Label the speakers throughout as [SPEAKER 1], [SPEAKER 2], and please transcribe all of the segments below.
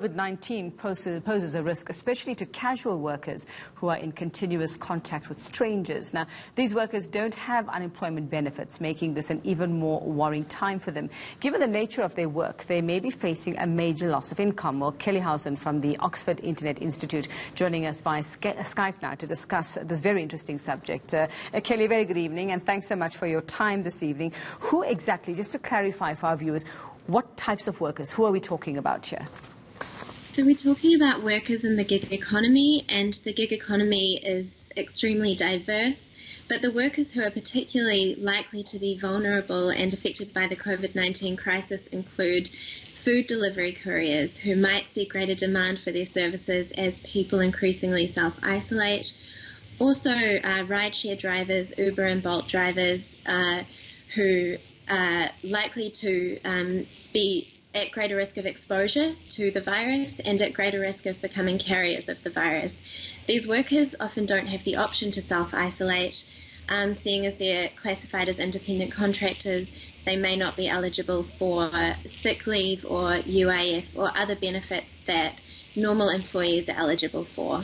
[SPEAKER 1] COVID-19 poses a risk, especially to casual workers who are in continuous contact with strangers. Now, these workers don't have unemployment benefits, making this an even more worrying time for them. Given the nature of their work, they may be facing a major loss of income. Well, Kelly Housen from the Oxford Internet Institute joining us via Skype now to discuss this very interesting subject. Kelly, very good evening, and thanks so much for your time this evening. Who exactly, just to clarify for our viewers, what types of workers, who are we talking about here?
[SPEAKER 2] So we're talking about workers in the gig economy, and the gig economy is extremely diverse, but the workers who are particularly likely to be vulnerable and affected by the COVID-19 crisis include food delivery couriers, who might see greater demand for their services as people increasingly self-isolate. Also, rideshare drivers, Uber and Bolt drivers, who are likely to be at greater risk of exposure to the virus and at greater risk of becoming carriers of the virus. These workers often don't have the option to self-isolate, seeing as they're classified as independent contractors. They may not be eligible for sick leave or UIF or other benefits that normal employees are eligible for.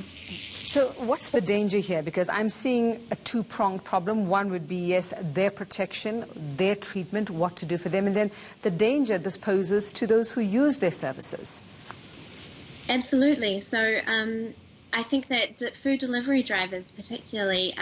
[SPEAKER 1] So what's the danger here? Because I'm seeing a two-pronged problem. One would be, yes, their protection, their treatment, what to do for them, and then the danger this poses to those who use their services.
[SPEAKER 2] Absolutely. So I think that food delivery drivers particularly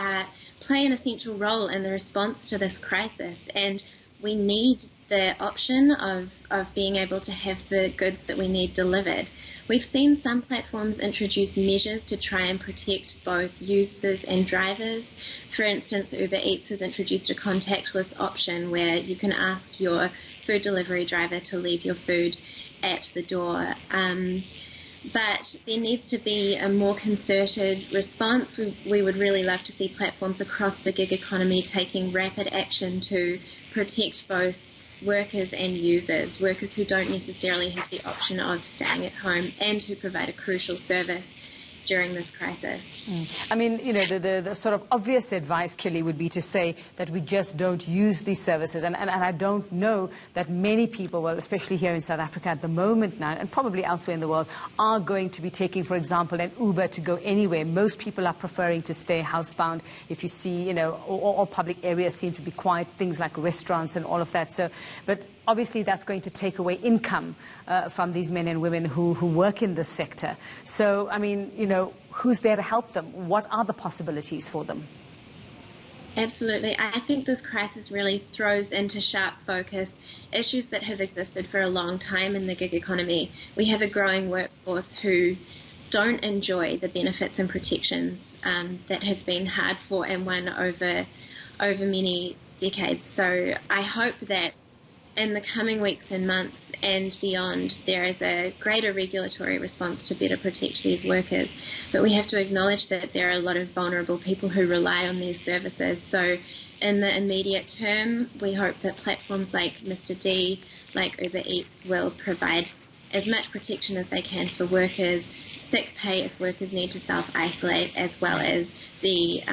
[SPEAKER 2] play an essential role in the response to this crisis, and we need the option of being able to have the goods that we need delivered. We've seen some platforms introduce measures to try and protect both users and drivers. For instance, Uber Eats has introduced a contactless option where you can ask your food delivery driver to leave your food at the door. But there needs to be a more concerted response. We would really love to see platforms across the gig economy taking rapid action to protect both workers and users, workers who don't necessarily have the option of staying at home and who provide a crucial service during this crisis.
[SPEAKER 1] I mean, you know, the sort of obvious advice, Kelly, would be to say that we just don't use these services. And I don't know that many people, well, especially here in South Africa at the moment now, and probably elsewhere in the world, are going to be taking, for example, an Uber to go anywhere. Most people are preferring to stay housebound. If you see, you know, all public areas seem to be quiet, things like restaurants and all of that. So, but obviously that's going to take away income from these men and women who work in this sector. So, I mean, you know, who's there to help them? What are the possibilities for them?
[SPEAKER 2] Absolutely. I think this crisis really throws into sharp focus issues that have existed for a long time in the gig economy. We have a growing workforce who don't enjoy the benefits and protections that have been hard fought and won over many decades. So I hope that in the coming weeks and months and beyond, there is a greater regulatory response to better protect these workers. But we have to acknowledge that there are a lot of vulnerable people who rely on these services. So in the immediate term, we hope that platforms like Mr. D, like Uber Eats, will provide as much protection as they can for workers, sick pay if workers need to self-isolate, as well as the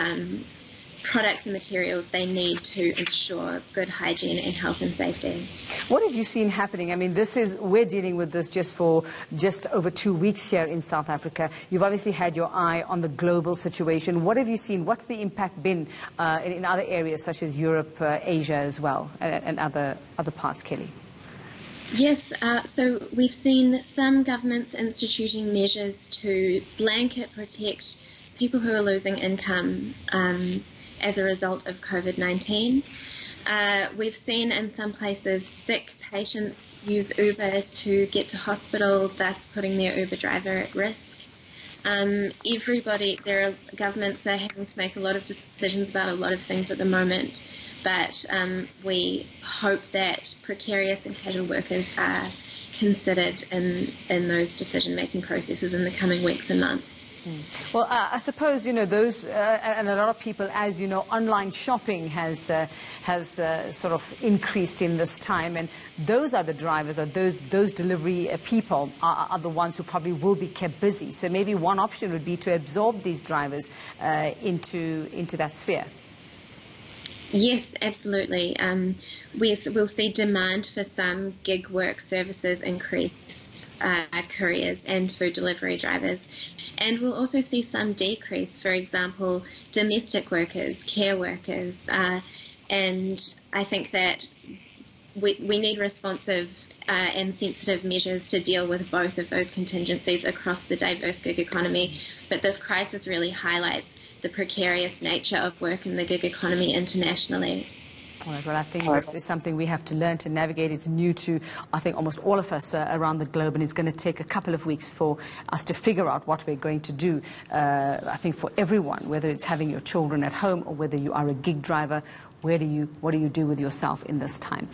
[SPEAKER 2] products and materials they need to ensure good hygiene and health and safety.
[SPEAKER 1] What have you seen happening? I mean, we're dealing with this just over 2 weeks here in South Africa. You've obviously had your eye on the global situation. What have you seen? What's the impact been in other areas such as Europe, Asia as well, and other parts, Kelly?
[SPEAKER 2] Yes, so we've seen some governments instituting measures to blanket protect people who are losing income as a result of COVID-19. We've seen in some places sick patients use Uber to get to hospital, thus putting their Uber driver at risk. Governments are having to make a lot of decisions about a lot of things at the moment, but we hope that precarious and casual workers are considered in those decision-making processes in the coming weeks and months.
[SPEAKER 1] Well, I suppose, you know, those, and a lot of people, as you know, online shopping has sort of increased in this time, and those are the drivers, or those delivery people are the ones who probably will be kept busy. So maybe one option would be to absorb these drivers into that sphere.
[SPEAKER 2] Yes, absolutely. We'll see demand for some gig work services increase couriers and food delivery drivers. And we'll also see some decrease, for example, domestic workers, care workers, and I think that we need responsive and sensitive measures to deal with both of those contingencies across the diverse gig economy. But this crisis really highlights the precarious nature of work in the gig economy internationally.
[SPEAKER 1] All right, well, I think this is something we have to learn to navigate. It's new to, I think, almost all of us around the globe, and it's going to take a couple of weeks for us to figure out what we're going to do. I think for everyone, whether it's having your children at home or whether you are a gig driver, what do you do with yourself in this time?